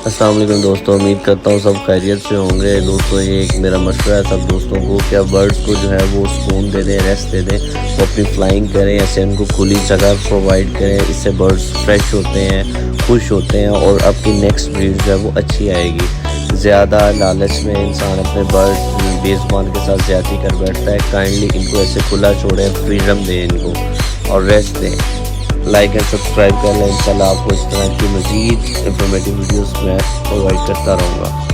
अस्सलाम वालेकुम दोस्तों, उम्मीद करता हूँ सब खैरियत से होंगे। दोस्तों ये एक मेरा मशवरा है सब दोस्तों को, क्या बर्ड्स को जो है वो सुकून दे दें, रेस्ट दे दें, वो अपनी फ्लाइंग करें, ऐसे उनको खुली जगह प्रोवाइड करें। इससे बर्ड्स फ्रेश होते हैं, खुश होते हैं और आपकी नेक्स्ट ब्रीड जो है वो अच्छी आएगी। ज़्यादा लालच में इंसान अपने बर्ड बेज़ुबान के साथ ज़्यादती कर बैठता है। काइंडली इनको ऐसे खुला छोड़ें, फ्रीडम दें इनको और रेस्ट दें। लाइक एंड सब्सक्राइब कर लें। इंशाल्लाह आपको इस तरह की मज़ीद इंफॉर्मेटिव वीडियोस मैं प्रोवाइड करता रहूँगा।